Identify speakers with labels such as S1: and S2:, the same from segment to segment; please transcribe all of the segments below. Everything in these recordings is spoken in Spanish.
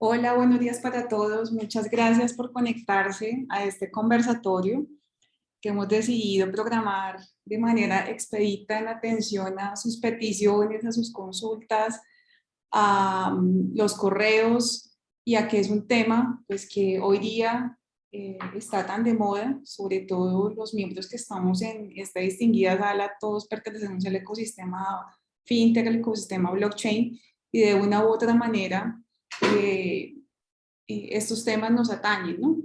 S1: Hola, buenos días para todos. Muchas gracias por conectarse a este conversatorio que hemos decidido programar de manera expedita en atención a sus peticiones, a sus consultas, a los correos y a que es un tema pues, que hoy día está tan de moda, sobre todo los miembros que estamos en esta distinguida sala, todos pertenecemos al ecosistema fintech, al ecosistema blockchain y de una u otra manera eh, estos temas nos atañen, ¿no?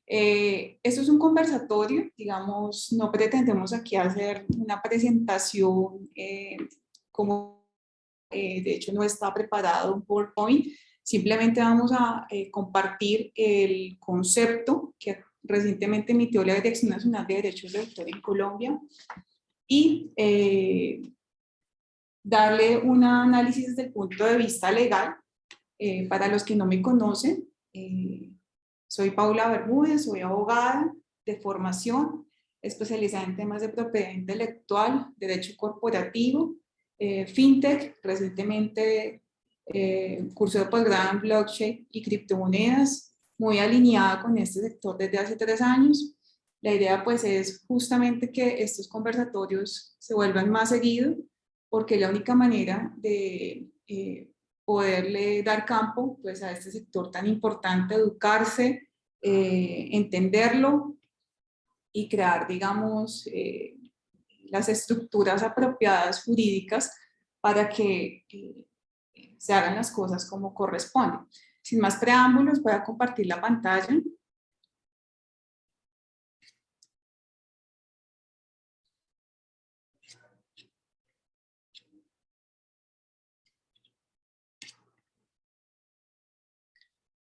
S1: Esto es un conversatorio, digamos, no pretendemos aquí hacer una presentación como, de hecho no está preparado un PowerPoint, simplemente vamos a compartir el concepto que recientemente emitió la Dirección Nacional de Derechos de Autor en Colombia y darle un análisis desde el punto de vista legal. Para los que no me conocen, soy Paula Bermúdez, soy abogada de formación, especializada en temas de propiedad intelectual, derecho corporativo, fintech, recientemente curso de posgrado en blockchain y criptomonedas, muy alineada con este sector desde hace 3 años. La idea pues es justamente que estos conversatorios se vuelvan más seguidos, porque la única manera de poderle dar campo pues, a este sector tan importante, educarse, entenderlo y crear, digamos, las estructuras apropiadas jurídicas para que se hagan las cosas como corresponde. Sin más preámbulos, voy a compartir la pantalla.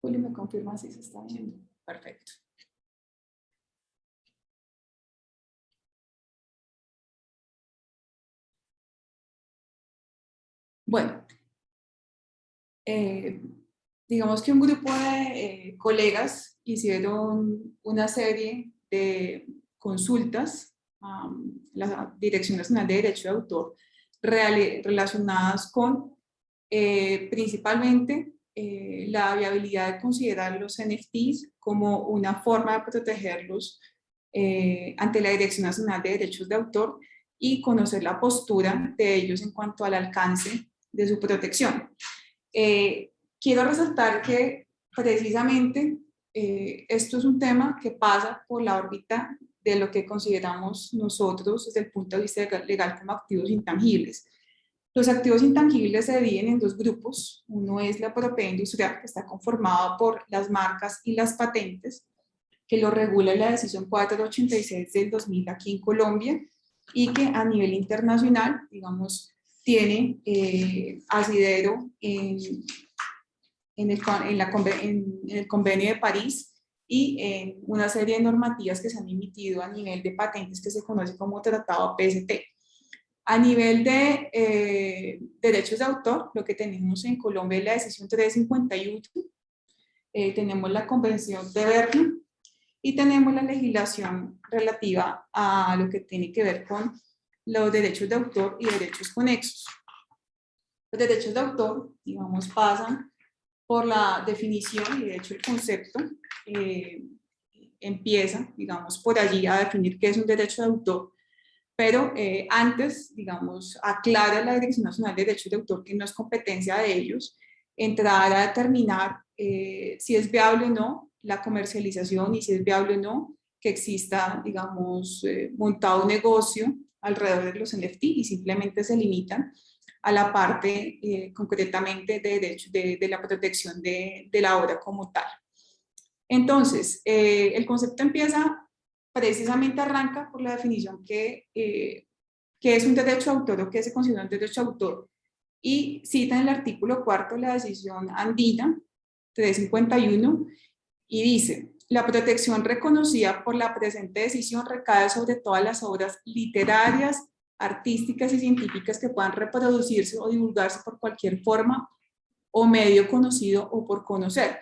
S1: Julio, ¿me confirma si se está viendo? Perfecto. Bueno, digamos que un grupo de colegas hicieron una serie de consultas a la Dirección Nacional de Derecho de Autor relacionadas con principalmente la viabilidad de considerar los NFTs como una forma de protegerlos ante la Dirección Nacional de Derechos de Autor y conocer la postura de ellos en cuanto al alcance de su protección. Quiero resaltar que precisamente esto es un tema que pasa por la órbita de lo que consideramos nosotros desde el punto de vista legal como activos intangibles. Los activos intangibles se dividen en 2 grupos. Uno es la propiedad industrial, que está conformada por las marcas y las patentes, que lo regula la decisión 486 del 2000 aquí en Colombia, y que a nivel internacional, digamos, tiene asidero en el convenio de París y en una serie de normativas que se han emitido a nivel de patentes que se conoce como Tratado PST. A nivel de derechos de autor, lo que tenemos en Colombia es la decisión 351, tenemos la Convención de Berna y tenemos la legislación relativa a lo que tiene que ver con los derechos de autor y derechos conexos. Los derechos de autor, digamos, pasan por la definición y de hecho el concepto empieza, digamos, por allí a definir qué es un derecho de autor, pero antes, digamos, aclara la Dirección Nacional de Derechos de Autor que no es competencia de ellos entrar a determinar si es viable o no la comercialización y si es viable o no que exista, digamos, montado un negocio alrededor de los NFT y simplemente se limitan a la parte concretamente de derecho de la protección de la obra como tal. Entonces, el concepto empieza, precisamente arranca por la definición que es un derecho de autor o qué se considera un derecho de autor, y cita en el artículo 4 la decisión andina 351 y dice: la protección reconocida por la presente decisión recae sobre todas las obras literarias, artísticas y científicas que puedan reproducirse o divulgarse por cualquier forma o medio conocido o por conocer.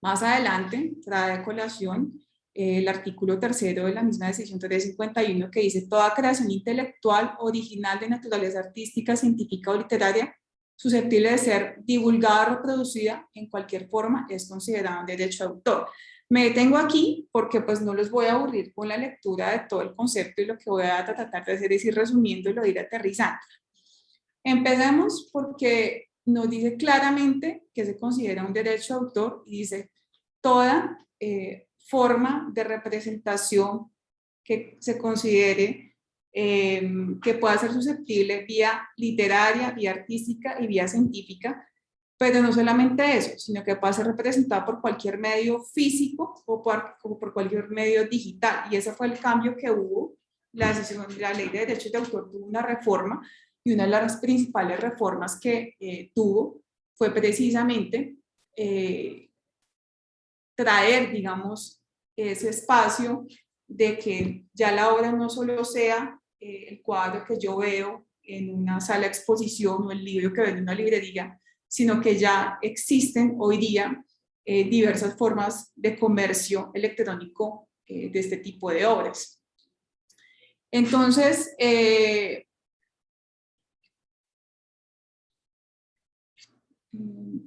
S1: Más adelante trae a colación el artículo 3 de la misma decisión 351 que dice: toda creación intelectual original de naturaleza artística, científica o literaria susceptible de ser divulgada o reproducida en cualquier forma, es considerado un derecho de autor. Me detengo aquí porque pues no los voy a aburrir con la lectura de todo el concepto y lo que voy a tratar de hacer es ir resumiendo y ir aterrizando. Empecemos porque nos dice claramente que se considera un derecho de autor y dice toda forma de representación que se considere que pueda ser susceptible vía literaria, vía artística y vía científica, pero no solamente eso, sino que pueda ser representada por cualquier medio físico o por cualquier medio digital. Y ese fue el cambio que hubo. La ley de derechos de autor tuvo una reforma y una de las principales reformas que tuvo fue precisamente traer, digamos, ese espacio de que ya la obra no solo sea el cuadro que yo veo en una sala de exposición o el libro que veo en una librería, sino que ya existen hoy día diversas formas de comercio electrónico de este tipo de obras. Entonces,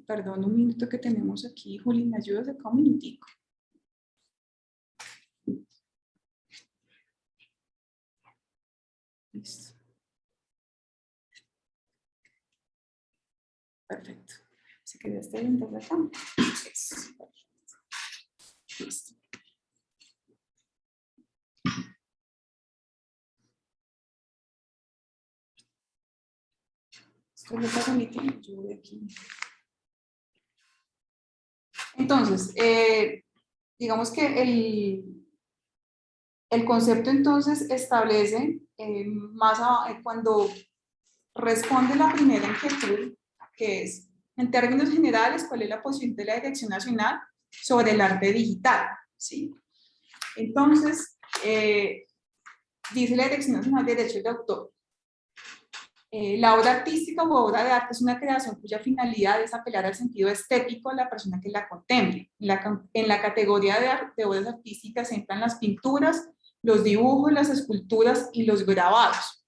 S1: perdón, un minuto que tenemos aquí. Juli, ¿me ayudas acá un minutico? Listo. Perfecto. Se quedó este lente de acá. Listo. Esto lo pasa mi tiempo, yo voy aquí. Entonces, digamos que el concepto entonces establece cuando responde la primera inquietud, que es, en términos generales, ¿cuál es la posición de la Dirección Nacional sobre el arte digital? ¿Sí? Entonces, dice la Dirección Nacional de Derechos de Autor, la obra artística o obra de arte es una creación cuya finalidad es apelar al sentido estético de la persona que la contemple. En la categoría de obras artísticas se entran las pinturas, los dibujos, las esculturas y los grabados.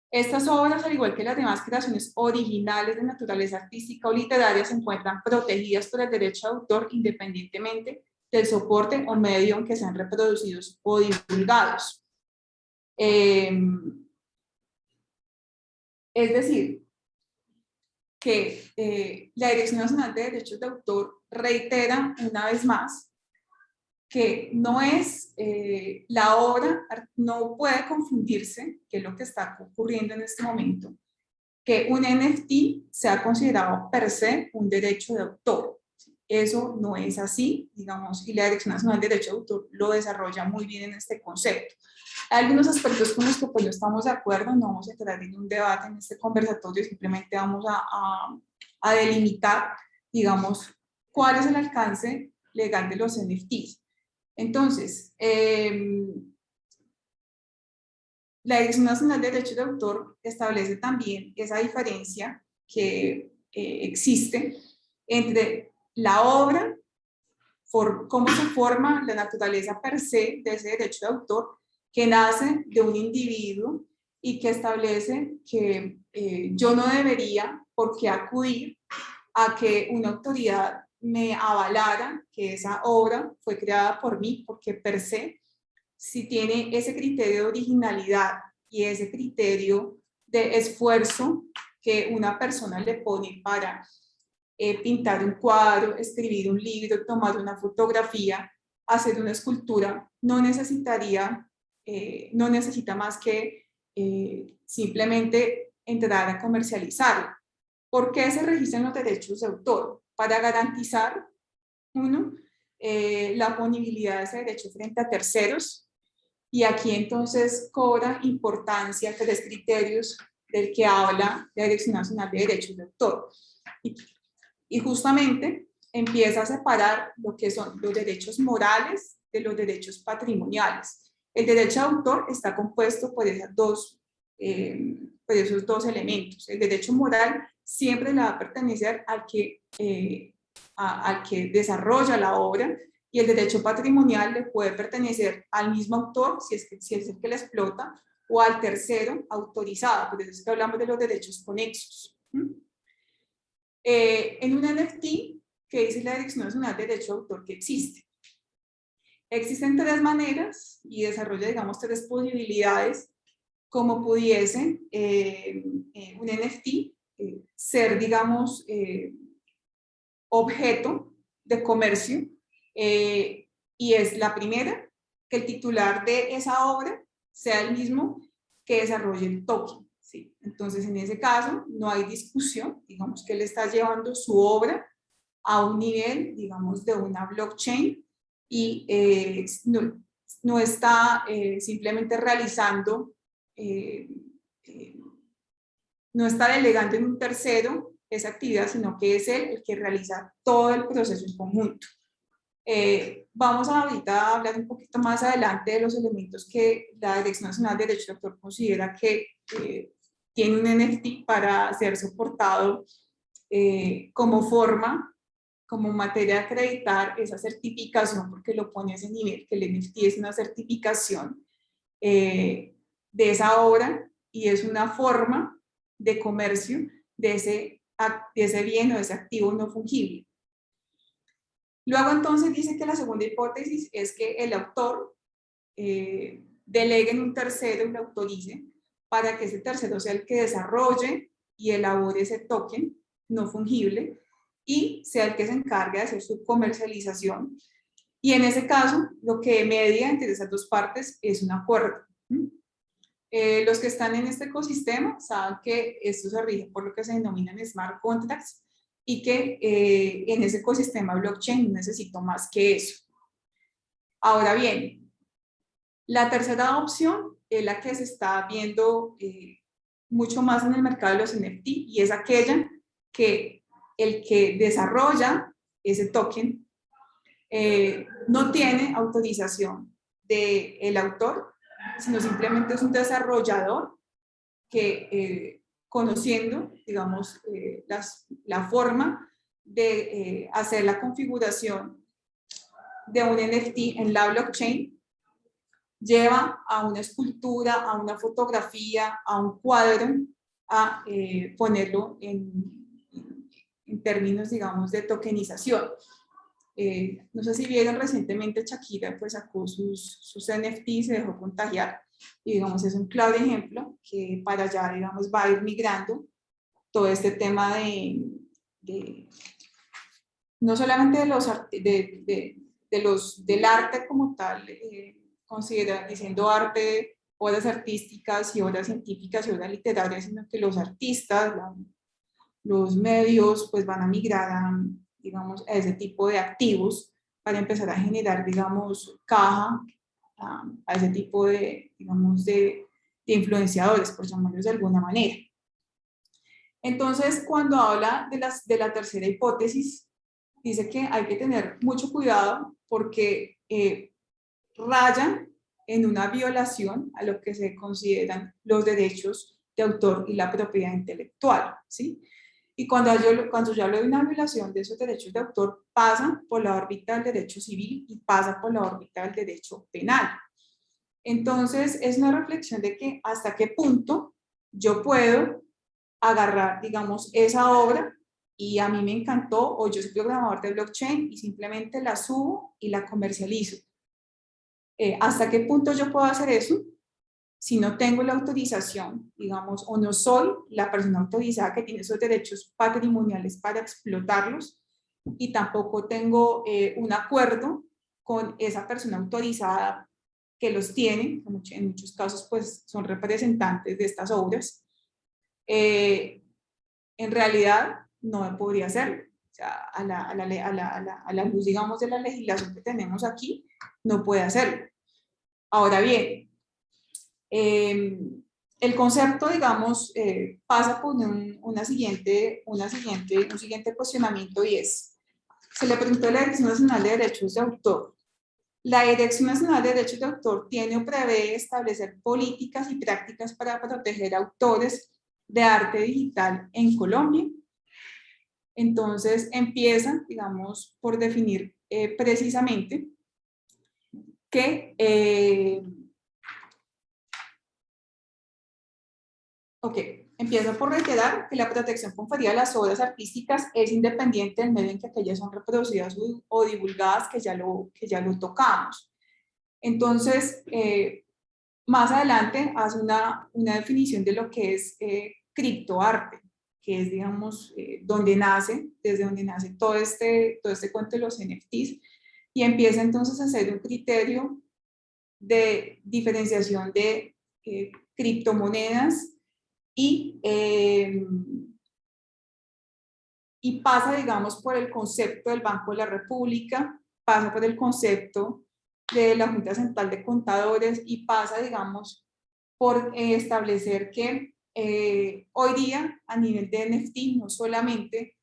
S1: Estas obras, al igual que las demás creaciones originales de naturaleza artística o literaria, se encuentran protegidas por el derecho de autor independientemente del soporte o medio en que sean reproducidos o divulgados. Es decir, que la Dirección Nacional de Derechos de Autor reitera una vez más que no es la obra, no puede confundirse, que es lo que está ocurriendo en este momento, que un NFT sea considerado per se un derecho de autor. Eso no es así, digamos, y la Dirección Nacional de Derechos de Autor lo desarrolla muy bien en este concepto. Hay algunos aspectos con los que pues no estamos de acuerdo, no vamos a entrar en un debate en este conversatorio, simplemente vamos a delimitar, digamos, cuál es el alcance legal de los NFTs. Entonces, la Dirección Nacional de Derechos de Autor establece también esa diferencia que existe entre la obra, cómo se forma la naturaleza per se de ese derecho de autor, que nace de un individuo y que establece que yo no debería por qué acudir a que una autoridad me avalara que esa obra fue creada por mí, porque per se, si tiene ese criterio de originalidad y ese criterio de esfuerzo que una persona le pone para pintar un cuadro, escribir un libro, tomar una fotografía, hacer una escultura, no necesita más que simplemente entrar a comercializarlo. ¿Por qué se registran los derechos de autor? Para garantizar, uno, la ponibilidad de ese derecho frente a terceros, y aquí entonces cobra importancia tres criterios del que habla la Dirección Nacional de Derechos de Autor. Y justamente empieza a separar lo que son los derechos morales de los derechos patrimoniales. El derecho de autor está compuesto por esos dos elementos. El derecho moral siempre le va a pertenecer al que desarrolla la obra, y el derecho patrimonial le puede pertenecer al mismo autor, si es el que la explota, o al tercero autorizado. Por eso es que hablamos de los derechos conexos. En un NFT, ¿qué dice la Dirección Nacional de Derecho de Autor que existe? Existen tres maneras y desarrolla, digamos, tres posibilidades como pudiese un NFT ser, digamos, objeto de comercio, y es la primera, que el titular de esa obra sea el mismo que desarrolle el token. ¿Sí? Entonces, en ese caso, no hay discusión, digamos que él está llevando su obra a un nivel, digamos, de una blockchain y no está simplemente realizando, no está delegando en un tercero esa actividad, sino que es él el que realiza todo el proceso en conjunto. Vamos ahorita a hablar un poquito más adelante de los elementos que la Dirección Nacional de Derecho de Autor considera que tiene un NFT para ser soportado como forma, como materia de acreditar esa certificación, porque lo pone a ese nivel, que el NFT es una certificación de esa obra y es una forma de comercio de ese bien o de ese activo no fungible. Luego entonces dice que la segunda hipótesis es que el autor delegue en un tercero y lo autorice para que ese tercero sea el que desarrolle y elabore ese token no fungible y sea el que se encargue de hacer su comercialización. Y en ese caso, lo que media entre esas dos partes es un acuerdo. Los que están en este ecosistema saben que esto se rige por lo que se denominan smart contracts y que en ese ecosistema blockchain no necesito más que eso. Ahora bien, la tercera opción es la que se está viendo mucho más en el mercado de los NFT y es aquella que el que desarrolla ese token no tiene autorización del autor, sino simplemente es un desarrollador que conociendo, digamos, la forma de hacer la configuración de un NFT en la blockchain, lleva a una escultura, a una fotografía, a un cuadro, a ponerlo en términos, digamos, de tokenización. No sé si vieron recientemente Shakira, pues sacó sus NFT y se dejó contagiar. Y digamos, es un claro ejemplo que para allá, digamos, va a ir migrando todo este tema de no solamente del arte como tal, diciendo arte, obras artísticas y obras científicas y obras literarias, sino que los artistas, los medios, pues van a migrar digamos, a ese tipo de activos para empezar a generar, digamos, caja a ese tipo de, digamos, de influenciadores, por llamarlos de alguna manera. Entonces, cuando habla de la tercera hipótesis, dice que hay que tener mucho cuidado porque rayan en una violación a lo que se consideran los derechos de autor y la propiedad intelectual, ¿sí? Y cuando yo hablo de una violación de esos derechos de autor, pasa por la órbita del derecho civil y pasa por la órbita del derecho penal. Entonces, es una reflexión de que hasta qué punto yo puedo agarrar, digamos, esa obra y a mí me encantó, o yo soy programador de blockchain y simplemente la subo y la comercializo. ¿Hasta qué punto yo puedo hacer eso? Si no tengo la autorización, digamos, o no soy la persona autorizada que tiene esos derechos patrimoniales para explotarlos, y tampoco tengo un acuerdo con esa persona autorizada que los tiene, en muchos casos pues son representantes de estas obras, en realidad no podría hacerlo. O sea, a la luz, digamos, de la legislación que tenemos aquí, no puede hacerlo. Ahora bien, el concepto, digamos, pasa por un siguiente cuestionamiento y es, se le preguntó a la Dirección Nacional de Derechos de Autor. La Dirección Nacional de Derechos de Autor tiene o prevé establecer políticas y prácticas para proteger autores de arte digital en Colombia. Entonces empieza, digamos, por definir precisamente que ok, empiezo por reiterar que la protección conferida a las obras artísticas es independiente del medio en que aquellas son reproducidas o divulgadas, que ya lo tocamos. Entonces, más adelante hace una definición de lo que es criptoarte, que es, digamos, desde donde nace todo este cuento de los NFTs, y empieza entonces a hacer un criterio de diferenciación de criptomonedas y pasa, digamos, por el concepto del Banco de la República, pasa por el concepto de la Junta Central de Contadores y pasa, digamos, por establecer que hoy día a nivel de NFT no solamente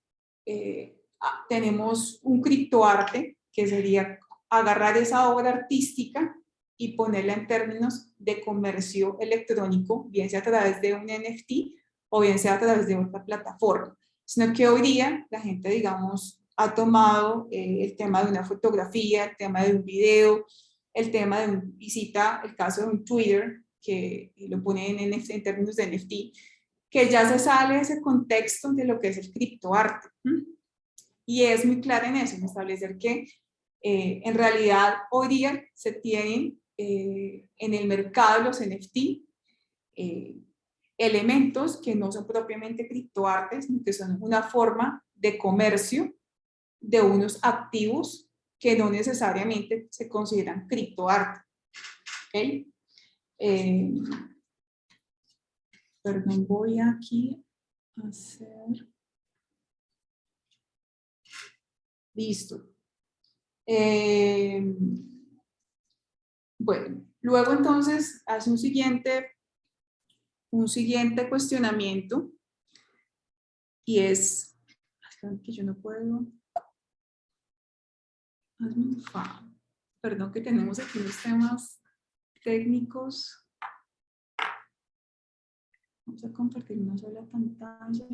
S1: tenemos un criptoarte, que sería agarrar esa obra artística y ponerla en términos de comercio electrónico, bien sea a través de un NFT o bien sea a través de otra plataforma, sino que hoy día la gente, digamos, ha tomado el tema de una fotografía, el tema de un video, el tema de visita, el caso de un Twitter, que lo pone en términos de NFT, que ya se sale de ese contexto de lo que es el criptoarte. Y es muy clara en eso, en establecer que en realidad hoy día se tienen en el mercado los NFT elementos que no son propiamente criptoartes, sino que son una forma de comercio de unos activos que no necesariamente se consideran criptoarte. ¿Okay? Perdón, voy aquí a hacer... Listo. Bueno, luego entonces hace un siguiente cuestionamiento y es, que yo no puedo, hazme un favor. Perdón que tenemos aquí unos temas técnicos. Vamos a compartir una sola pantalla.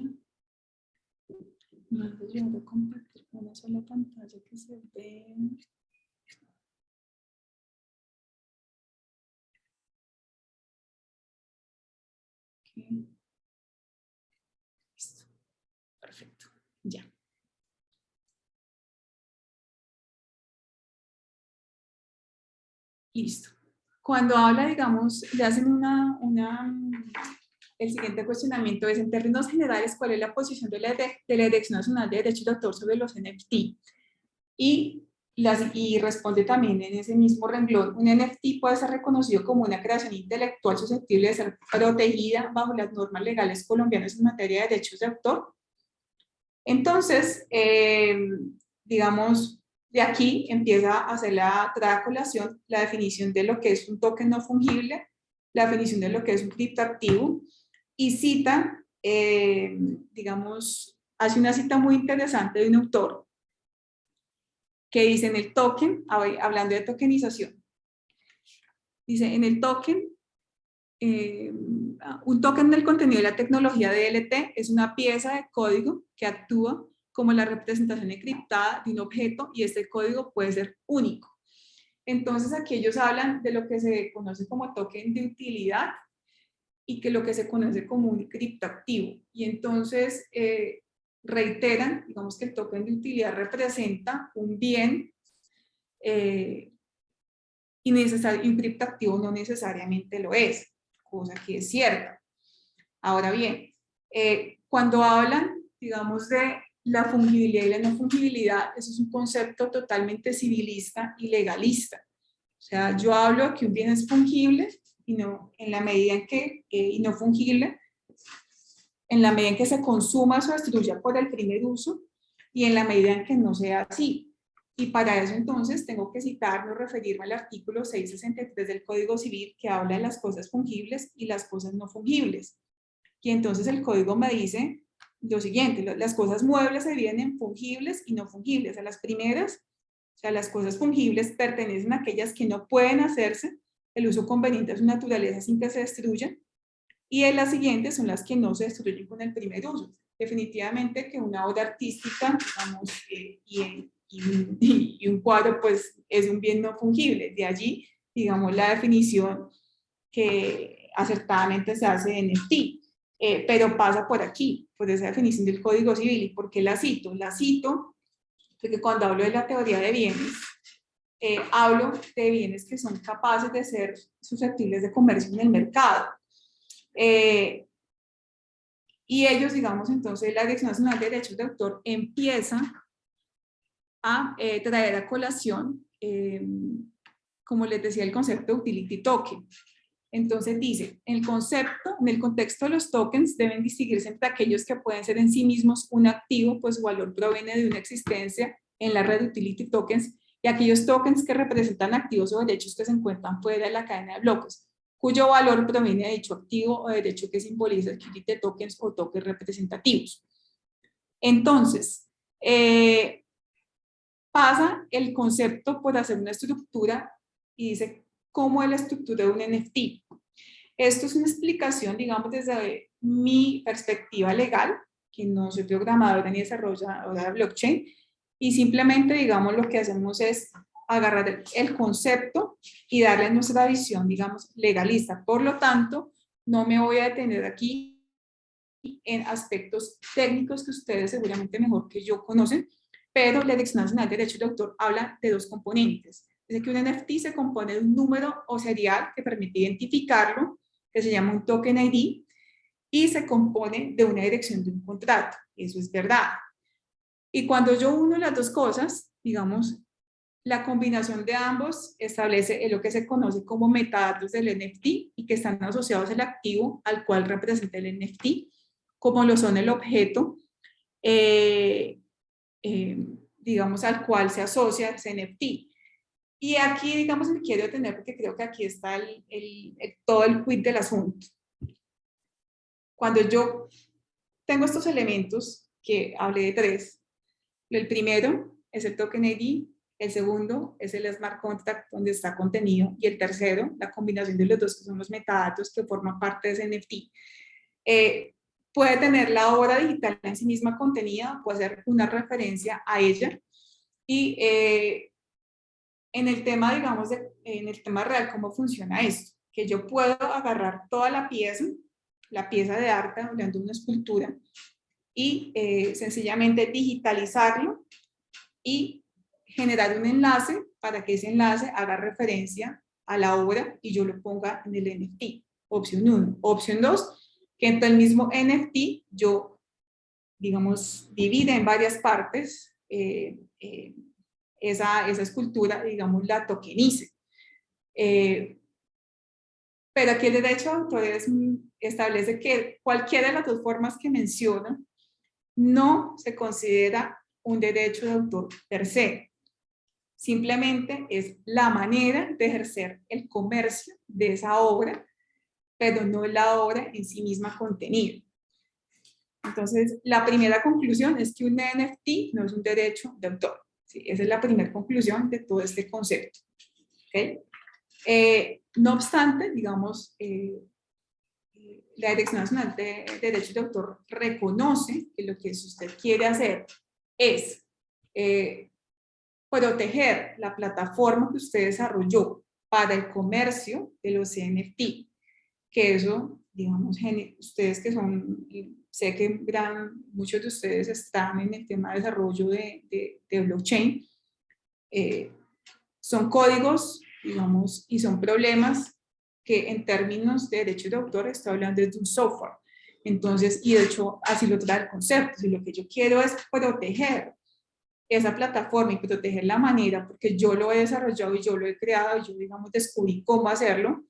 S1: No es de compartir una sola pantalla que se ve. Okay. Listo. Perfecto. Ya. Listo. Cuando habla, digamos, le hacen el siguiente cuestionamiento es, en términos generales, ¿cuál es la posición de la Dirección Nacional de Derechos de Autor sobre los NFT? Y responde también en ese mismo renglón, un NFT puede ser reconocido como una creación intelectual susceptible de ser protegida bajo las normas legales colombianas en materia de derechos de autor. Entonces, digamos, de aquí empieza a hacer la colación la definición de lo que es un token no fungible, la definición de lo que es un criptoactivo, y cita, digamos, hace una cita muy interesante de un autor que dice en el token, hablando de tokenización, dice en el token, un token del contenido de la tecnología DLT es una pieza de código que actúa como la representación encriptada de un objeto y este código puede ser único. Entonces aquí ellos hablan de lo que se conoce como token de utilidad y que lo que se conoce como un criptoactivo. Y entonces reiteran, digamos, que el token de utilidad representa un bien y un criptoactivo no necesariamente lo es, cosa que es cierta. Ahora bien, cuando hablan, digamos, de la fungibilidad y la no fungibilidad, eso es un concepto totalmente civilista y legalista. O sea, yo hablo que un bien es fungible y no en la medida en que, y no fungible, en la medida en que se consuma o destruya por el primer uso y en la medida en que no sea así. Y para eso entonces tengo que citarme o referirme al artículo 663 del Código Civil que habla de las cosas fungibles y las cosas no fungibles. Y entonces el código me dice lo siguiente, las cosas muebles se dividen en fungibles y no fungibles. A las primeras, o sea, las cosas fungibles pertenecen a aquellas que no pueden hacerse el uso conveniente de su naturaleza sin que se destruyan, y en las siguientes son las que no se destruyen con el primer uso. Definitivamente que una obra artística, digamos, y un cuadro, pues es un bien no fungible. De allí, digamos, la definición que acertadamente se hace en NFT. pero pasa por aquí, por esa definición del Código Civil. ¿Y por qué la cito? La cito porque cuando hablo de la teoría de bienes, hablo de bienes que son capaces de ser susceptibles de comercio en el mercado. Y ellos, digamos, entonces la Dirección Nacional de Derechos de Autor empieza a traer a colación, como les decía, el concepto de utility token. Entonces dice, en el contexto de los tokens deben distinguirse entre aquellos que pueden ser en sí mismos un activo, pues su valor proviene de una existencia en la red de utility tokens, y aquellos tokens que representan activos o derechos que se encuentran fuera de la cadena de bloques, cuyo valor proviene de dicho activo o derecho que simboliza utility tokens o tokens representativos. Entonces, pasa el concepto por hacer una estructura y dice, ¿cómo es la estructura de un NFT? Esto es una explicación, digamos, desde mi perspectiva legal, que no soy programadora ni desarrolladora de blockchain, y simplemente, digamos, lo que hacemos es agarrar el concepto y darle nuestra visión, digamos, legalista. Por lo tanto, no me voy a detener aquí en aspectos técnicos que ustedes seguramente mejor que yo conocen, pero la Dirección Nacional de Derechos de Autor habla de dos componentes. Dice que un NFT se compone de un número o serial que permite identificarlo, que se llama un token ID, y se compone de una dirección de un contrato. Eso es verdad. Y cuando yo uno las dos cosas, digamos, la combinación de ambos establece lo que se conoce como metadatos del NFT y que están asociados al activo al cual representa el NFT, como lo son el objeto, eh, digamos, al cual se asocia ese NFT. Y aquí, digamos, me quiero detener porque creo que aquí está todo el quid del asunto. Cuando yo tengo estos elementos, que hablé de tres, el primero es el token ID, el segundo es el smart contract donde está contenido, y el tercero, la combinación de los dos, que son los metadatos que forman parte de ese NFT. Puede tener la obra digital en sí misma contenida, puede hacer una referencia a ella, y en el tema, digamos, en el tema real, ¿cómo funciona esto? Que yo puedo agarrar toda la pieza de arte, hablando de una escultura, y sencillamente digitalizarlo y generar un enlace para que ese enlace haga referencia a la obra y yo lo ponga en el NFT. Opción 1. Opción 2, que entre el mismo NFT yo, digamos, divide en varias partes esa escultura, digamos, la tokenice. Pero aquí el derecho de autor establece que cualquiera de las dos formas que menciona no se considera un derecho de autor per se. Simplemente es la manera de ejercer el comercio de esa obra, pero no la obra en sí misma contenida. Entonces, la primera conclusión es que un NFT no es un derecho de autor. ¿Sí? Esa es la primera conclusión de todo este concepto. ¿Okay? No obstante, digamos, la Dirección Nacional de Derechos de Autor reconoce que lo que usted quiere hacer es proteger la plataforma que usted desarrolló para el comercio de los NFT, que eso, digamos, ustedes que son, sé que muchos de ustedes están en el tema de desarrollo de blockchain, son códigos, digamos, y son problemas que en términos de derechos de autor estoy hablando de un software. Entonces, y de hecho, así lo trae el concepto. Si lo que yo quiero es proteger esa plataforma y proteger la manera, porque yo lo he desarrollado y yo lo he creado, y yo, digamos, descubrí cómo hacerlo,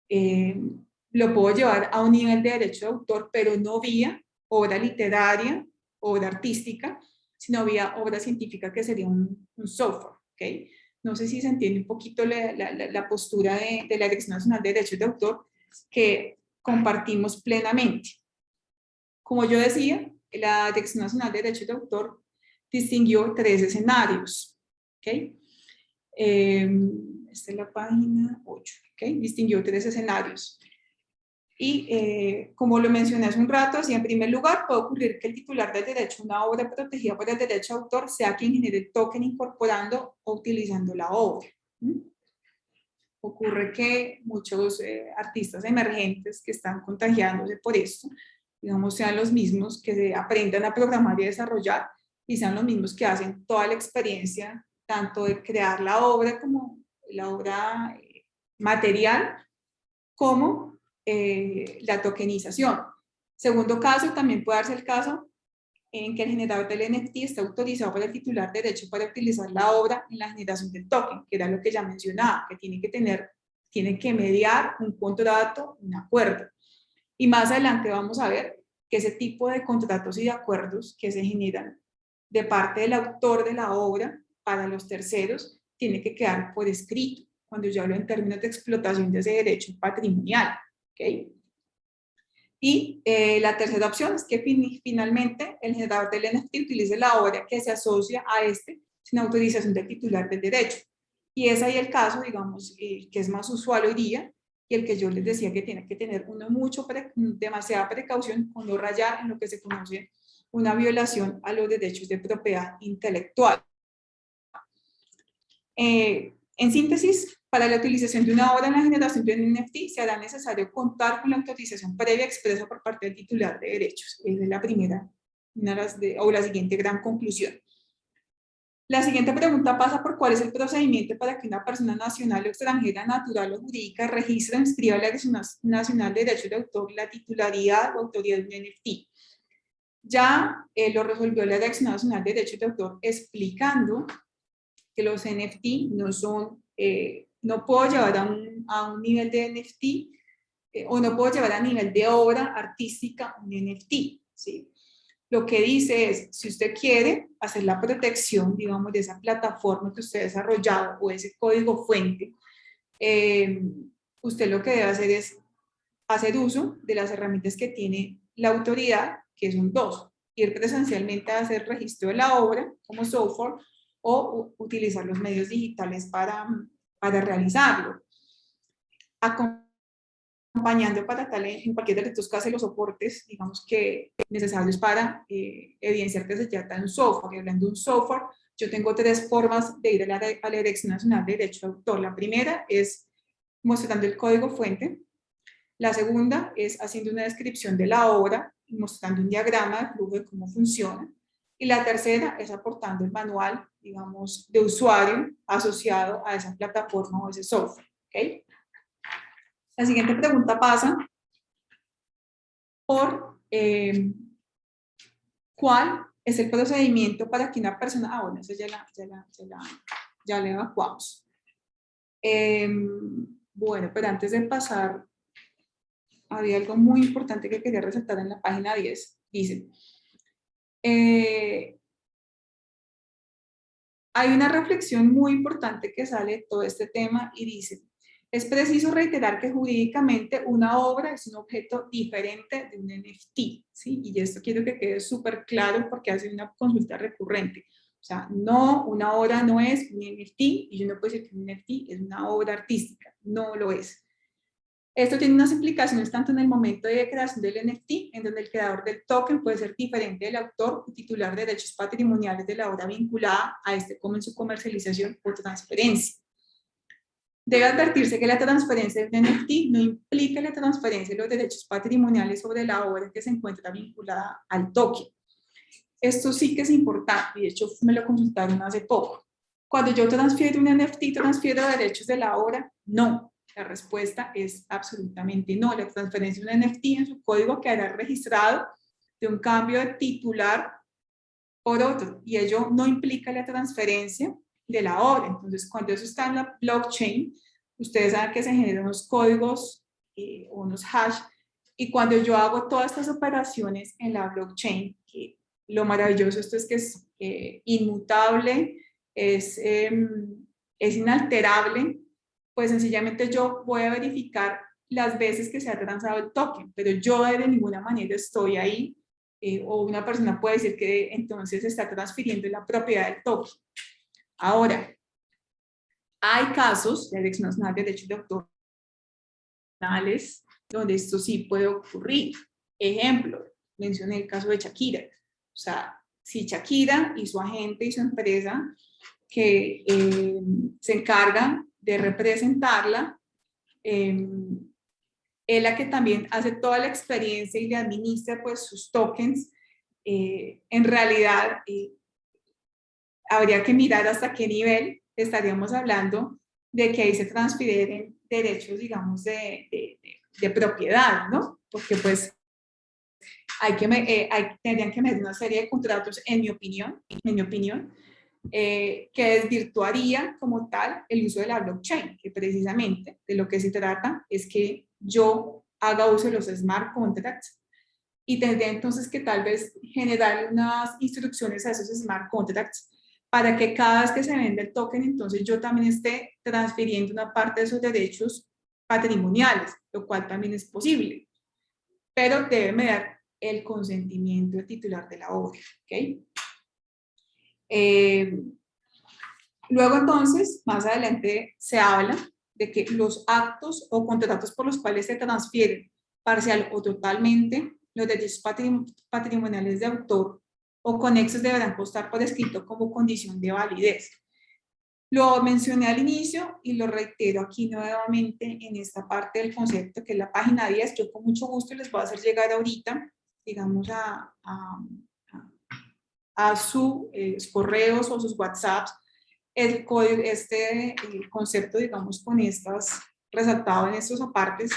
S1: lo puedo llevar a un nivel de derecho de autor, pero no vía obra literaria, obra artística, sino vía obra científica, que sería un software. ¿Okay? No sé si se entiende un poquito la postura de la Dirección Nacional de Derechos de Autor, que compartimos plenamente. Como yo decía, la Dirección Nacional de Derechos de Autor distinguió tres escenarios. ¿Okay? Esta es la página 8. ¿Okay? Distinguió tres escenarios. Y como lo mencioné hace un rato, así en primer lugar puede ocurrir que el titular del derecho a una obra protegida por el derecho de autor sea quien genere el token incorporando o utilizando la obra. Ocurre que muchos artistas emergentes que están contagiándose por esto digamos, sean los mismos que se aprendan a programar y desarrollar, y sean los mismos que hacen toda la experiencia, tanto de crear la obra como la obra material, como la tokenización. Segundo caso, también puede darse el caso en que el generador del NFT está autorizado por el titular de derecho para utilizar la obra en la generación del token, que era lo que ya mencionaba, que tiene que mediar un contrato, un acuerdo. Y más adelante vamos a ver que ese tipo de contratos y de acuerdos que se generan de parte del autor de la obra para los terceros tiene que quedar por escrito, cuando yo hablo en términos de explotación de ese derecho patrimonial. ¿Okay? Y la tercera opción es que finalmente el generador del NFT utilice la obra que se asocia a este sin autorización del titular del derecho. Y es ahí el caso, digamos, que es más usual hoy día, y el que yo les decía que tiene que tener uno demasiada precaución con no rayar en lo que se conoce una violación a los derechos de propiedad intelectual. En síntesis, para la utilización de una obra en la generación de un NFT se hará necesario contar con la autorización previa expresa por parte del titular de derechos. Esa es la primera, o la siguiente gran conclusión. La siguiente pregunta pasa por cuál es el procedimiento para que una persona nacional o extranjera, natural o jurídica, registre o inscriba en la Dirección Nacional de Derechos de Autor la titularidad o autoría de un NFT. Ya lo resolvió la Dirección Nacional de Derechos de Autor explicando que los NFT no son, no puedo llevar a un nivel de NFT o no puedo llevar a nivel de obra artística un NFT, ¿sí? Lo que dice es, si usted quiere hacer la protección, digamos, de esa plataforma que usted ha desarrollado o ese código fuente, usted lo que debe hacer es hacer uso de las herramientas que tiene la autoridad, que son dos: ir presencialmente a hacer registro de la obra como software o utilizar los medios digitales para realizarlo. Acompañando para tal, en cualquiera de estos casos, los soportes, digamos, que necesarios para evidenciar que se trata de un software. Y hablando de un software, yo tengo tres formas de ir a la Dirección Nacional de Derecho de Autor. La primera es mostrando el código fuente. La segunda es haciendo una descripción de la obra, mostrando un diagrama de flujo de cómo funciona. Y la tercera es aportando el manual, digamos, de usuario asociado a esa plataforma o ese software. ¿Okay? La siguiente pregunta pasa por cuál es el procedimiento para que una persona... bueno, esa ya la evacuamos. Bueno, pero antes de pasar, había algo muy importante que quería resaltar en la página 10. Dice, hay una reflexión muy importante que sale de todo este tema y dice, es preciso reiterar que jurídicamente una obra es un objeto diferente de un NFT, ¿sí? Y esto quiero que quede súper claro porque hace una consulta recurrente. O sea, no, una obra no es un NFT y yo no puedo decir que un NFT es una obra artística, no lo es. Esto tiene unas implicaciones tanto en el momento de creación del NFT, en donde el creador del token puede ser diferente del autor y titular de derechos patrimoniales de la obra vinculada a este, como en su comercialización o transferencia. Debe advertirse que la transferencia de un NFT no implica la transferencia de los derechos patrimoniales sobre la obra que se encuentra vinculada al token. Esto sí que es importante, y de hecho me lo consultaron hace poco. Cuando yo transfiero un NFT, ¿transfiero derechos de la obra? No. La respuesta es absolutamente no. La transferencia de un NFT en su código quedará registrado de un cambio de titular por otro, y ello no implica la transferencia de la obra. Entonces, cuando eso está en la blockchain, ustedes saben que se generan unos códigos o unos hash, y cuando yo hago todas estas operaciones en la blockchain, que lo maravilloso esto es que es inmutable, es inalterable, pues sencillamente yo voy a verificar las veces que se ha transado el token, pero yo de ninguna manera estoy ahí, o una persona puede decir que entonces está transfiriendo la propiedad del token. Ahora, hay casos de Dirección Nacional de Derechos de Autor donde esto sí puede ocurrir. Ejemplo, mencioné el caso de Shakira. O sea, si Shakira y su agente y su empresa que se encargan de representarla, es la que también hace toda la experiencia y le administra pues sus tokens. En realidad, habría que mirar hasta qué nivel estaríamos hablando de que ahí se transfieren derechos, digamos, de propiedad, ¿no? Porque pues tendrían que meter una serie de contratos, en mi opinión, que desvirtuaría como tal el uso de la blockchain, que precisamente de lo que se trata es que yo haga uso de los smart contracts y tendría entonces que tal vez generar unas instrucciones a esos smart contracts para que cada vez que se vende el token, entonces yo también esté transfiriendo una parte de esos derechos patrimoniales, lo cual también es posible, pero debe dar el consentimiento del titular de la obra, ¿ok? Luego entonces, más adelante se habla de que los actos o contratos por los cuales se transfieren parcial o totalmente los derechos patrimoniales de autor o conexos deberán constar por escrito como condición de validez. Lo mencioné al inicio y lo reitero aquí nuevamente en esta parte del concepto que es la página 10. Yo con mucho gusto les voy a hacer llegar ahorita, digamos, a sus correos o sus WhatsApps el concepto, digamos, con estas, resaltado en estos apartes,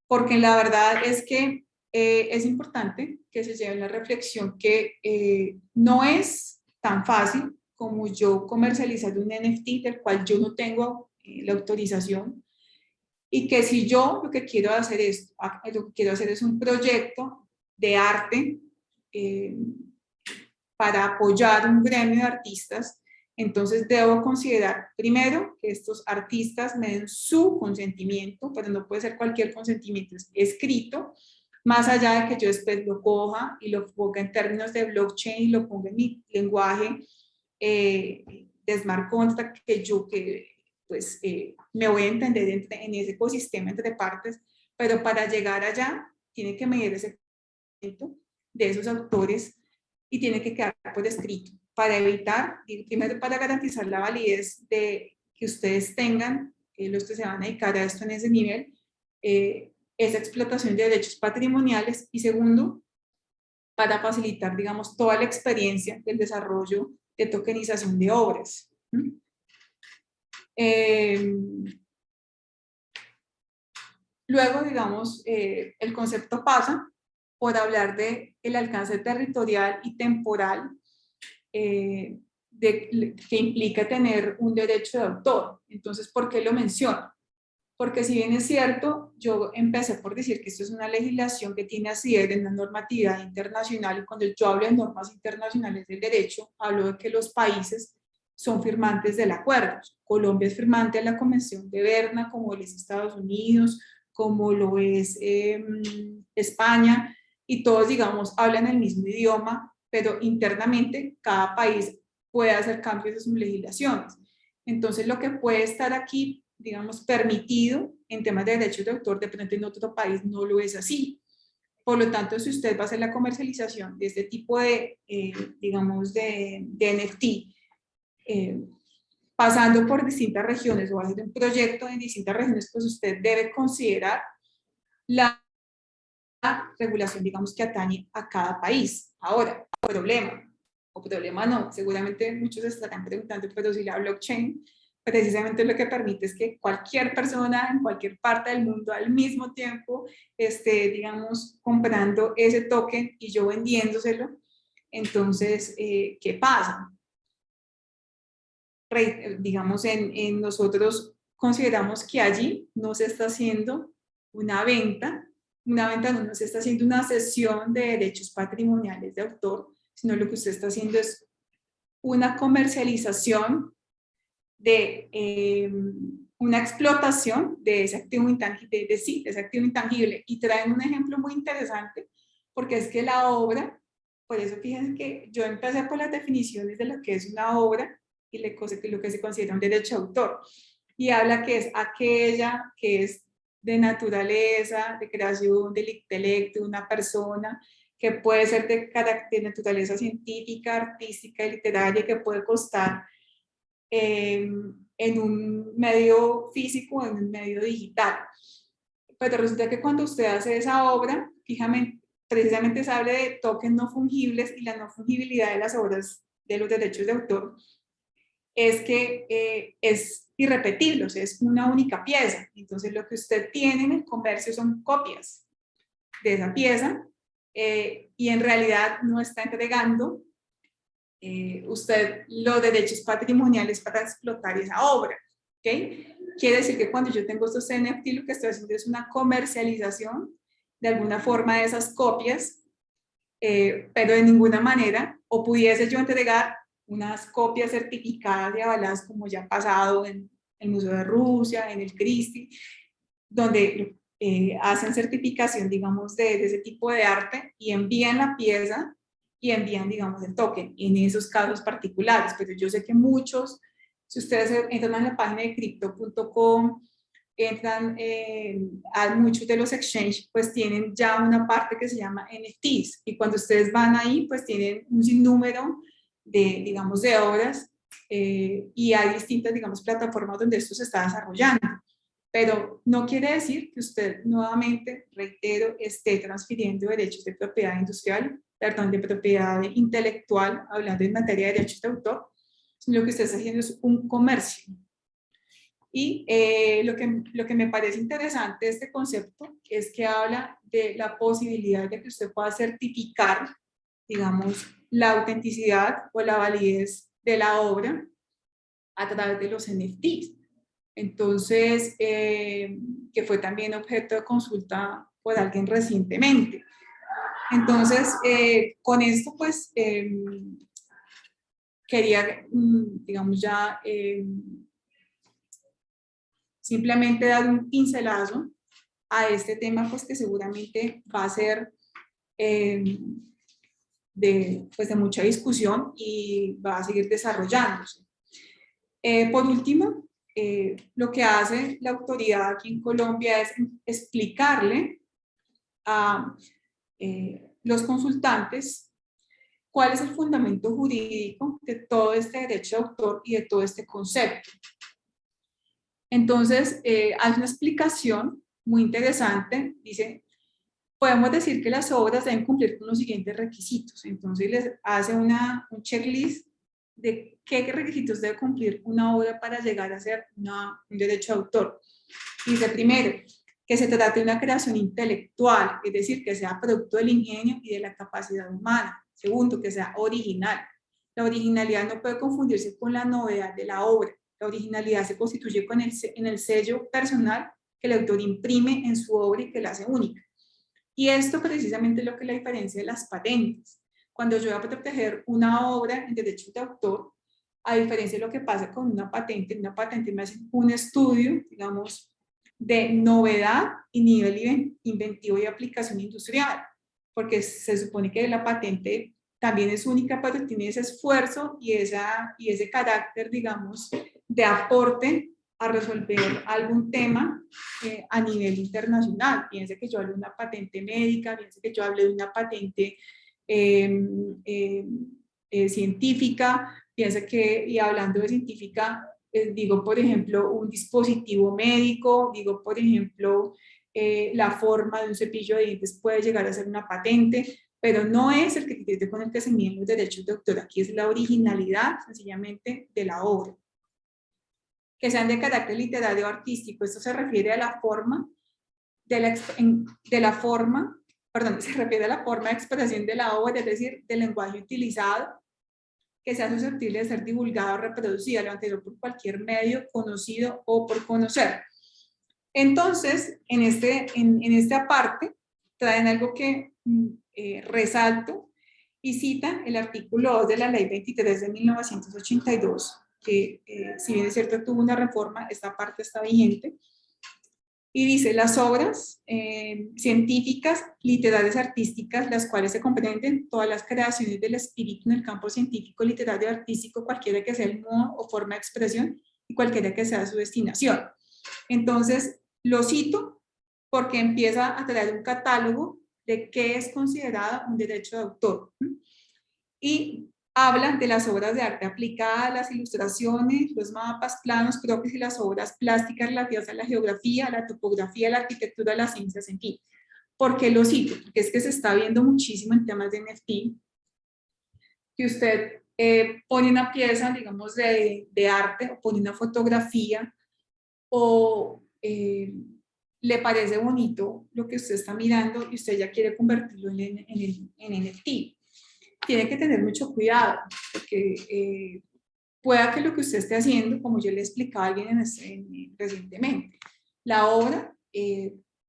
S1: porque la verdad es que es importante que se lleve la reflexión que no es tan fácil como yo comercializar un NFT del cual yo no tengo la autorización, y que si yo lo que quiero hacer es un proyecto de arte para apoyar un gremio de artistas, entonces debo considerar primero que estos artistas me den su consentimiento, pero no puede ser cualquier consentimiento escrito, más allá de que yo después lo coja y lo ponga en términos de blockchain y lo ponga en mi lenguaje de smart contract pues me voy a entender en ese ecosistema entre partes, pero para llegar allá tiene que medir ese consentimiento de esos autores y tiene que quedar por escrito para evitar, y primero para garantizar la validez de que ustedes tengan, los que se van a dedicar a esto en ese nivel, esa explotación de derechos patrimoniales, y segundo, para facilitar, digamos, toda la experiencia del desarrollo de tokenización de obras. Luego, digamos, el concepto pasa por hablar de el alcance territorial y temporal que implica tener un derecho de autor. Entonces, ¿por qué lo menciono? Porque si bien es cierto, yo empecé por decir que esto es una legislación que tiene asidero en una normatividad internacional, y cuando yo hablo de normas internacionales del derecho, hablo de que los países son firmantes del acuerdo. Colombia es firmante de la Convención de Berna, como lo es Estados Unidos, como lo es España, y todos, digamos, hablan el mismo idioma, pero internamente cada país puede hacer cambios de sus legislaciones. Entonces, lo que puede estar aquí, digamos, permitido en temas de derechos de autor, de pronto en otro país no lo es así. Por lo tanto, si usted va a hacer la comercialización de este tipo de, digamos, de NFT, pasando por distintas regiones o hacer un proyecto en distintas regiones, pues usted debe considerar la regulación, digamos, que atañe a cada país. Ahora, problema no, seguramente muchos estarán preguntando, pero si la blockchain precisamente lo que permite es que cualquier persona en cualquier parte del mundo al mismo tiempo esté, digamos, comprando ese token y yo vendiéndoselo. Entonces, ¿qué pasa? Digamos, nosotros consideramos que allí no se está haciendo una venta no se está haciendo una cesión de derechos patrimoniales de autor, sino lo que usted está haciendo es una comercialización de una explotación de ese activo intangible, de ese activo intangible. Y traen un ejemplo muy interesante, porque es que la obra, por eso fíjense que yo empecé por las definiciones de lo que es una obra y lo que se considera un derecho de autor. Y habla que es aquella que es de naturaleza, de creación del intelecto de una persona, que puede ser de naturaleza científica, artística y literaria, que puede costar en un medio físico o en un medio digital. pero resulta que cuando usted hace esa obra, precisamente se habla de tokens no fungibles, y la no fungibilidad de las obras de los derechos de autor es que es irrepetible, o sea, es una única pieza. Entonces lo que usted tiene en el comercio son copias de esa pieza, y en realidad no está entregando usted los derechos patrimoniales para explotar esa obra. ¿Okay? Quiere decir que cuando yo tengo estos NFT, lo que estoy haciendo es una comercialización de alguna forma de esas copias, pero de ninguna manera, o pudiese yo entregar unas copias certificadas y avaladas, como ya ha pasado en el Museo de Rusia, en el Christie, donde hacen certificación, digamos, de ese tipo de arte y envían la pieza y envían, digamos, el token en esos casos particulares. Pero yo sé que muchos, si ustedes entran en la página de crypto.com, entran a muchos de los exchanges, pues tienen ya una parte que se llama NFTs, y cuando ustedes van ahí, pues tienen un sinnúmero de, digamos, de obras, y hay distintas, digamos, plataformas donde esto se está desarrollando. Pero no quiere decir que usted, nuevamente, reitero, esté transfiriendo derechos de propiedad industrial, perdón, de propiedad intelectual, hablando en materia de derechos de autor, sino lo que usted está haciendo es un comercio. Y lo que me parece interesante de este concepto es que habla de la posibilidad de que usted pueda certificar, digamos, la autenticidad o la validez de la obra a través de los NFTs. Entonces, que fue también objeto de consulta por alguien recientemente. Entonces, con esto, pues, quería, digamos, ya simplemente dar un pincelazo a este tema, pues, que seguramente va a ser pues, de mucha discusión y va a seguir desarrollándose. Por último, lo que hace la autoridad aquí en Colombia es explicarle a los consultantes cuál es el fundamento jurídico de todo este derecho de autor y de todo este concepto. Entonces, hay una explicación muy interesante, dice, podemos decir que las obras deben cumplir con los siguientes requisitos. Entonces, les hace un checklist de qué requisitos debe cumplir una obra para llegar a ser un derecho de autor. Dice, primero, que se trate de una creación intelectual, es decir, que sea producto del ingenio y de la capacidad humana. Segundo, que sea original. La originalidad no puede confundirse con la novedad de la obra. La originalidad se constituye en el sello personal que el autor imprime en su obra y que la hace única. Y esto precisamente es lo que la diferencia de las patentes. Cuando yo voy a proteger una obra en derechos de autor, a diferencia de lo que pasa con una patente me hacen un estudio, digamos, de novedad y nivel inventivo y aplicación industrial, porque se supone que la patente también es única, pero tiene ese esfuerzo y ese carácter, digamos, de aporte a resolver algún tema a nivel internacional. Piense que yo hablo de una patente médica, piense que yo hable de una patente científica, piense que, y hablando de científica, digo, por ejemplo, un dispositivo médico, digo, por ejemplo, la forma de un cepillo de dientes puede llegar a ser una patente, pero no es el criterio con el que se miden los derechos de autor. Aquí es la originalidad, sencillamente, de la obra. Que sean de carácter literario o artístico. Esto se refiere a la forma se refiere a la forma de expresión de la obra, es decir, del lenguaje utilizado, que sea susceptible de ser divulgado o reproducido, lo anterior por cualquier medio conocido o por conocer. Entonces, en esta parte, traen algo que resalto y citan el artículo 2 de la Ley 23 de 1982, que si bien es cierto tuvo una reforma, esta parte está vigente, y dice, las obras científicas, literarias, artísticas, las cuales se comprenden todas las creaciones del espíritu en el campo científico, literario, artístico, cualquiera que sea el modo o forma de expresión y cualquiera que sea su destinación. Entonces, lo cito porque empieza a traer un catálogo de qué es considerado un derecho de autor. Y habla de las obras de arte aplicadas, las ilustraciones, los mapas, planos, croquis y las obras plásticas relativas a la geografía, a la topografía, a la arquitectura, a las ciencias, en fin. ¿Por qué lo cito? Porque es que se está viendo muchísimo en temas de NFT, que usted pone una pieza, digamos, de arte, o pone una fotografía, o le parece bonito lo que usted está mirando y usted ya quiere convertirlo en NFT. Tiene que tener mucho cuidado, porque pueda que lo que usted esté haciendo, como yo le explicaba a alguien recientemente, la obra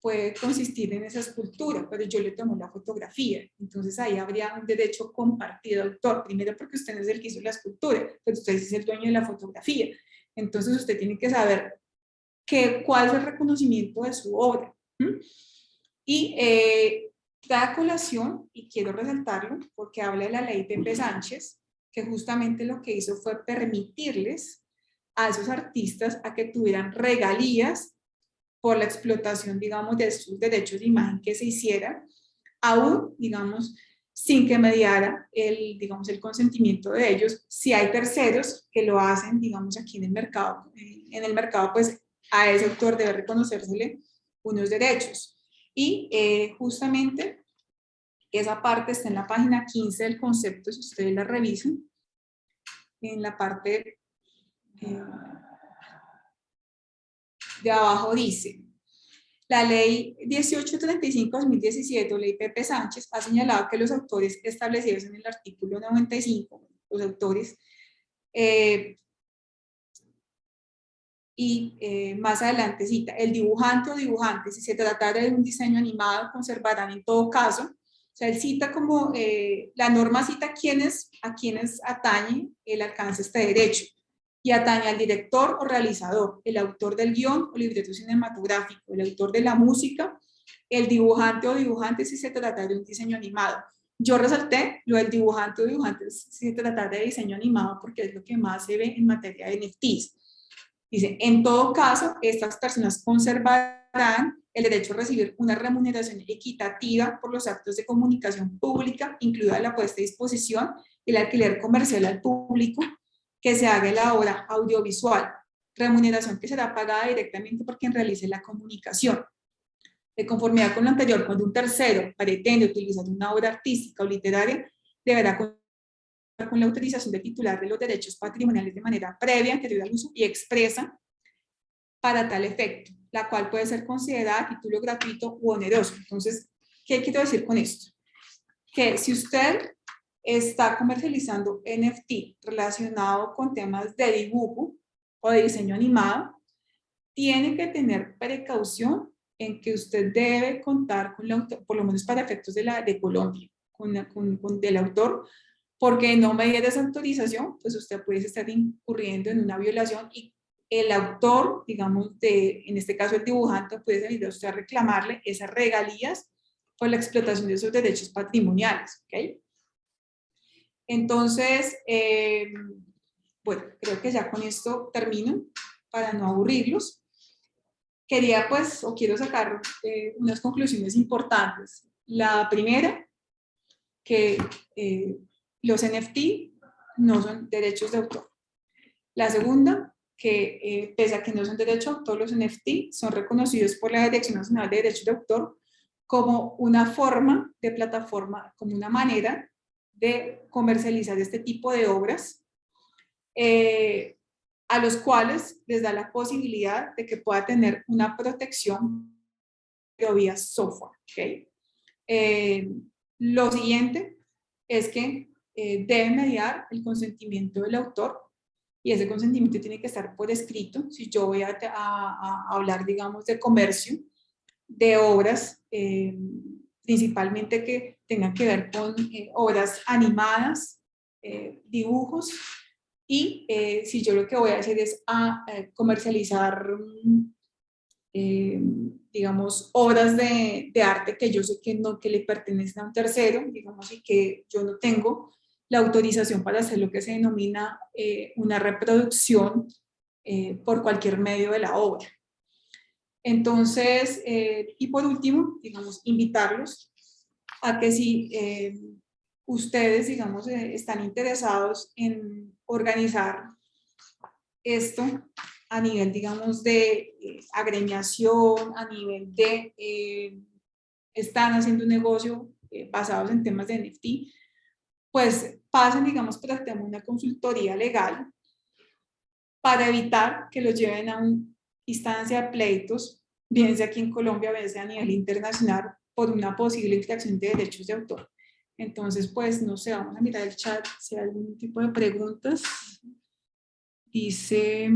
S1: puede consistir en esa escultura, pero yo le tomo la fotografía. Entonces ahí habría un derecho compartido de autor. Primero porque usted no es el que hizo la escultura, pero usted es el dueño de la fotografía. Entonces usted tiene que saber cuál es el reconocimiento de su obra. Y da colación, y quiero resaltarlo, porque habla de la ley Pepe Sánchez, que justamente lo que hizo fue permitirles a esos artistas a que tuvieran regalías por la explotación, digamos, de sus derechos de imagen que se hiciera, aún, digamos, sin que mediara digamos, el consentimiento de ellos. Si hay terceros que lo hacen, digamos, aquí en el mercado, pues a ese autor debe reconocérsele unos derechos. Y justamente esa parte está en la página 15 del concepto, si ustedes la revisan, en la parte de abajo dice: la ley 1835-2017, o ley Pepe Sánchez, ha señalado que los autores establecidos en el artículo 95, los autores, más adelante cita, el dibujante o dibujantes, si se tratara de un diseño animado, conservarán en todo caso. O sea, él cita como, la norma cita a quienes atañe el alcance de este derecho, y atañe al director o realizador, el autor del guión o libreto cinematográfico, el autor de la música, el dibujante o dibujante si se trata de un diseño animado. Yo resalté lo del dibujante o dibujante si se trata de diseño animado porque es lo que más se ve en materia de NFTs. Dice, en todo caso, estas personas conservarán el derecho a recibir una remuneración equitativa por los actos de comunicación pública, incluida la puesta a disposición y el alquiler comercial al público que se haga la obra audiovisual, remuneración que será pagada directamente por quien realice la comunicación. De conformidad con lo anterior, cuando un tercero pretende utilizar una obra artística o literaria, deberá con la autorización del titular de los derechos patrimoniales de manera previa, anterior al uso y expresa para tal efecto, la cual puede ser considerada título gratuito u oneroso. Entonces, ¿qué quiero decir con esto? Que si usted está comercializando NFT relacionado con temas de dibujo o de diseño animado, tiene que tener precaución en que usted debe contar con la, por lo menos para efectos de Colombia, del autor, porque no mediante esa autorización, pues usted puede estar incurriendo en una violación y el autor, digamos, en este caso el dibujante, puede venir a usted a reclamarle esas regalías por la explotación de esos derechos patrimoniales, ¿ok? Entonces, bueno, creo que ya con esto termino para no aburrirlos. Quería, pues, o quiero sacar unas conclusiones importantes. La primera, que los NFT no son derechos de autor. La segunda, que pese a que no son derechos de autor, los NFT son reconocidos por la Dirección Nacional de Derechos de Autor como una forma de plataforma, como una manera de comercializar este tipo de obras, a los cuales les da la posibilidad de que pueda tener una protección vía software. ¿Okay? Lo siguiente es que debe mediar el consentimiento del autor, y ese consentimiento tiene que estar por escrito. Si yo voy a hablar, digamos, de comercio, de obras, principalmente que tengan que ver con obras animadas, dibujos, y si yo lo que voy a hacer es comercializar, digamos, obras de arte que yo sé que le pertenecen a un tercero, digamos, y que yo no tengo la autorización para hacer lo que se denomina una reproducción por cualquier medio de la obra. Entonces, y por último, digamos, invitarlos a que si ustedes, digamos, están interesados en organizar esto a nivel, digamos, de agremiación, a nivel de están haciendo un negocio basados en temas de NFT, pues pasen, digamos, por el tema de una consultoría legal para evitar que los lleven a una instancia de pleitos, bien sea aquí en Colombia, bien sea a nivel internacional, por una posible infracción de derechos de autor. Entonces, pues, no sé, vamos a mirar el chat si hay algún tipo de preguntas. Dice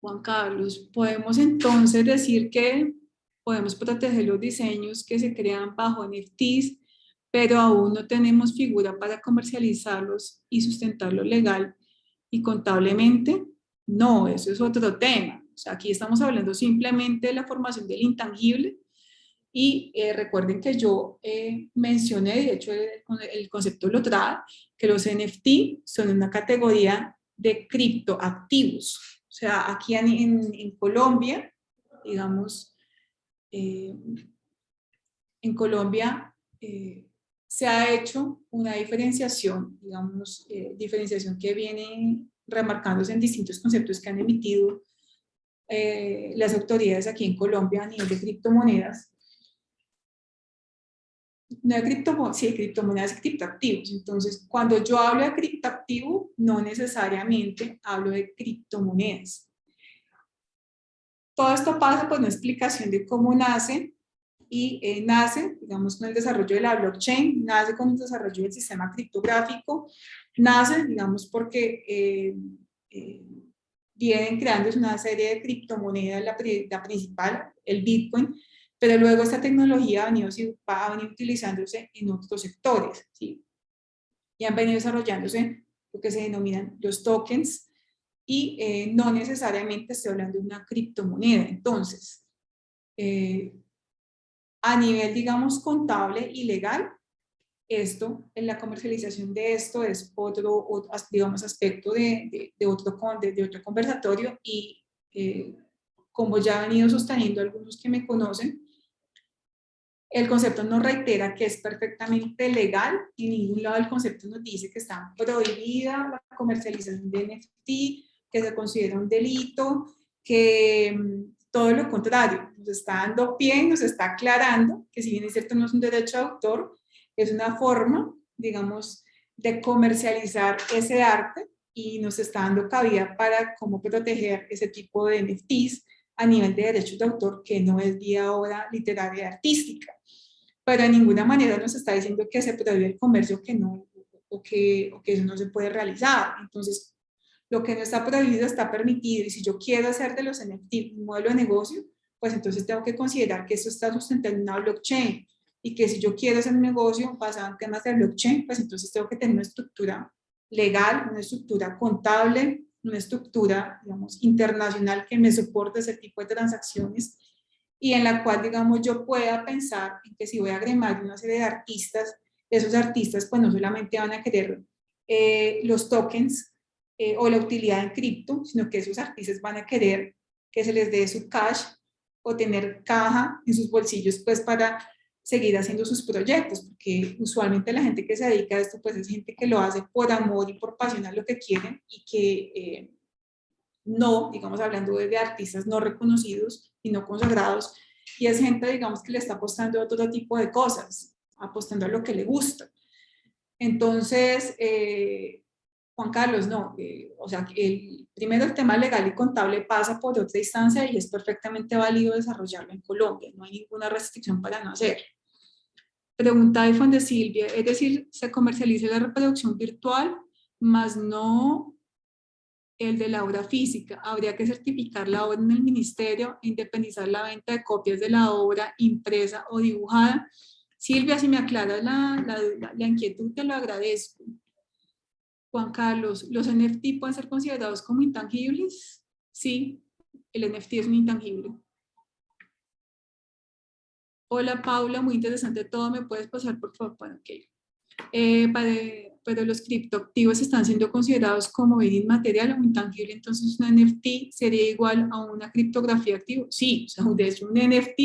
S1: Juan Carlos, ¿podemos entonces decir que podemos proteger los diseños que se crean bajo NFTs, pero aún no tenemos figura para comercializarlos y sustentarlos legal y contablemente? No, eso es otro tema. O sea, aquí estamos hablando simplemente de la formación del intangible y recuerden que yo mencioné, de hecho el concepto lo trae, que los NFT son una categoría de criptoactivos. O sea, aquí en Colombia, digamos, eh, en Colombia se ha hecho una diferenciación, digamos, diferenciación que viene remarcándose en distintos conceptos que han emitido las autoridades aquí en Colombia a nivel de criptomonedas. No de criptomonedas, sí, de criptomonedas y criptoactivos. Entonces, cuando yo hablo de criptoactivo, no necesariamente hablo de criptomonedas. Todo esto pasa por una explicación de cómo nace y nace, digamos, con el desarrollo de la blockchain, nace con el desarrollo del sistema criptográfico, nace, digamos, porque vienen creándose una serie de criptomonedas, la principal, el Bitcoin, pero luego esta tecnología ha venido utilizándose en otros sectores, ¿sí? Y han venido desarrollándose lo que se denominan los tokens, y no necesariamente estoy hablando de una criptomoneda. Entonces, a nivel, digamos, contable y legal, esto, en la comercialización de esto es otro digamos, aspecto de otro conversatorio y como ya he venido sosteniendo algunos que me conocen, el concepto nos reitera que es perfectamente legal, y en ningún lado del concepto nos dice que está prohibida la comercialización de NFT, que se considera un delito, que todo lo contrario, nos está dando pie, nos está aclarando que si bien es cierto no es un derecho de autor, es una forma, digamos, de comercializar ese arte y nos está dando cabida para cómo proteger ese tipo de NFTs a nivel de derechos de autor, que no es vía obra literaria artística. Pero de ninguna manera nos está diciendo que se prohíbe el comercio que no, o que eso no se puede realizar. Entonces, lo que no está prohibido está permitido, y si yo quiero hacer de los NFT un modelo de negocio, pues entonces tengo que considerar que eso está sustentado en una blockchain, y que si yo quiero hacer un negocio basado en temas de blockchain, pues entonces tengo que tener una estructura legal, una estructura contable, una estructura, digamos, internacional que me soporte ese tipo de transacciones, y en la cual, digamos, yo pueda pensar en que si voy a agremar una serie de artistas, esos artistas pues no solamente van a querer los tokens o la utilidad en cripto, sino que esos artistas van a querer que se les dé su cash o tener caja en sus bolsillos pues para seguir haciendo sus proyectos, porque usualmente la gente que se dedica a esto pues es gente que lo hace por amor y por pasión a lo que quieren, y que no, digamos, hablando de artistas no reconocidos y no consagrados, y es gente, digamos, que le está apostando a otro tipo de cosas, apostando a lo que le gusta. Entonces, Juan Carlos, no, o sea, primero el tema legal y contable pasa por otra instancia y es perfectamente válido desarrollarlo en Colombia, no hay ninguna restricción para no hacerlo. Pregunta iPhone de Silvia, es decir, se comercializa la reproducción virtual, más no el de la obra física. Habría que certificar la obra en el ministerio e independizar la venta de copias de la obra impresa o dibujada. Silvia, si me aclaras la inquietud, te lo agradezco. Juan Carlos, ¿los NFT pueden ser considerados como intangibles? Sí, el NFT es un intangible. Hola Paula, muy interesante todo, ¿me puedes pasar por favor? Bueno, ok. Pero los criptoactivos están siendo considerados como bien inmaterial o intangible, entonces un NFT sería igual a una criptografía activo. Sí, o sea, de hecho un NFT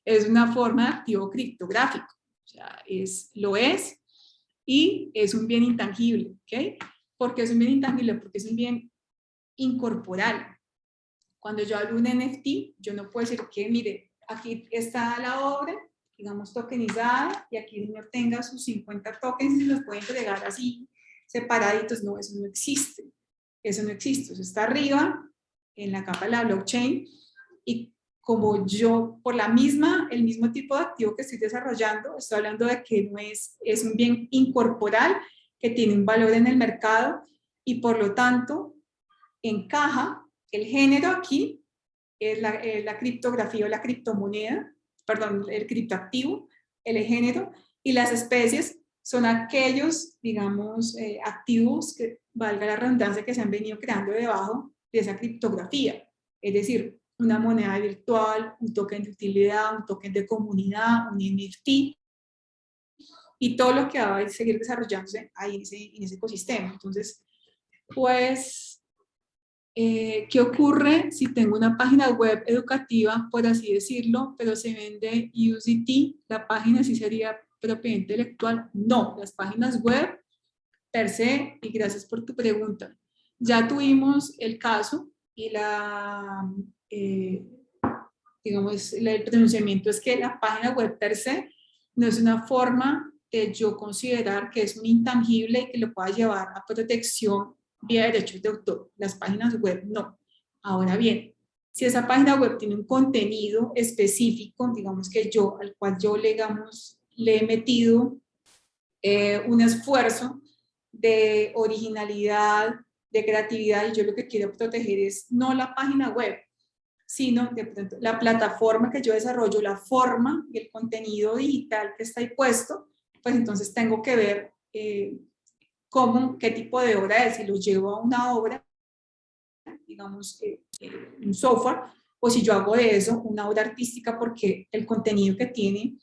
S1: es una forma de activo criptográfico. O sea, lo es y es un bien intangible, ¿ok? ¿Por qué es un bien intangible? Porque es un bien incorporal. Cuando yo hablo de un NFT, yo no puedo decir que, mire, aquí está la obra, digamos, tokenizada, y aquí el señor tenga sus 50 tokens y los puede entregar así, separaditos. No, eso no existe. Eso no existe. Eso está arriba, en la capa de la blockchain, y como yo, por el mismo tipo de activo que estoy desarrollando, estoy hablando de que no es un bien incorporal que tiene un valor en el mercado y por lo tanto encaja el género aquí, es la criptografía o la criptomoneda, perdón, el criptoactivo, el género, y las especies son aquellos, digamos, activos que, valga la redundancia, que se han venido creando debajo de esa criptografía. Es decir, una moneda virtual, un token de utilidad, un token de comunidad, un NFT, y todo lo que va a seguir desarrollándose ahí en ese ecosistema. Entonces, pues, ¿qué ocurre si tengo una página web educativa, por así decirlo, pero se vende USDT? ¿La página sí sería propiedad intelectual? No, las páginas web per se, y gracias por tu pregunta. Ya tuvimos el caso y digamos, el pronunciamiento es que la página web per se no es una forma de yo considerar que es un intangible y que lo pueda llevar a protección vía derechos de autor. Las páginas web no. Ahora bien, si esa página web tiene un contenido específico, digamos que yo, al cual yo le he metido un esfuerzo de originalidad, de creatividad, y yo lo que quiero proteger es no la página web, sino de pronto la plataforma que yo desarrollo, la forma y el contenido digital que está ahí puesto, pues entonces tengo que ver qué tipo de obra es, si lo llevo a una obra, digamos, un software, o si yo hago de eso una obra artística porque el contenido que tiene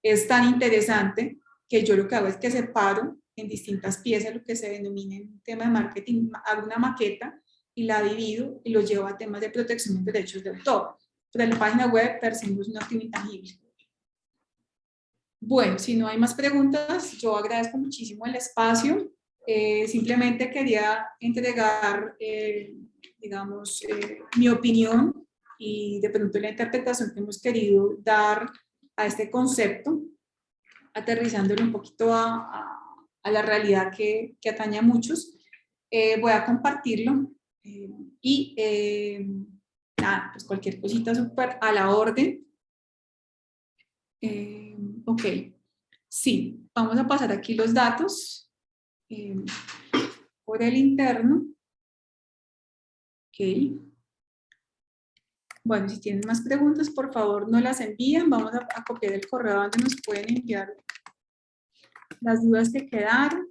S1: es tan interesante que yo lo que hago es que separo en distintas piezas lo que se denomina en un tema de marketing, hago una maqueta y la divido y lo llevo a temas de protección de derechos de autor. Pero la página web per se no es un activo intangible. Bueno, si no hay más preguntas, yo agradezco muchísimo el espacio. Simplemente quería entregar, digamos, mi opinión y de pronto la interpretación que hemos querido dar a este concepto, aterrizándolo un poquito a la realidad que atañe a muchos. Voy a compartirlo y nada, pues cualquier cosita súper a la orden. Ok, sí, vamos a pasar aquí los datos por el interno. Ok. Bueno, si tienen más preguntas, por favor, no las envíen. Vamos a copiar el correo donde nos pueden enviar las dudas que quedaron.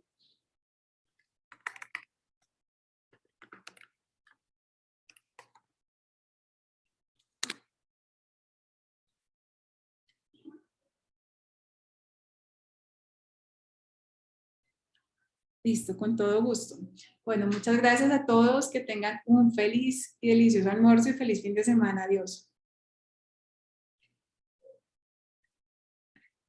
S1: Listo, con todo gusto. Bueno, muchas gracias a todos. Que tengan un feliz y delicioso almuerzo y feliz fin de semana. Adiós.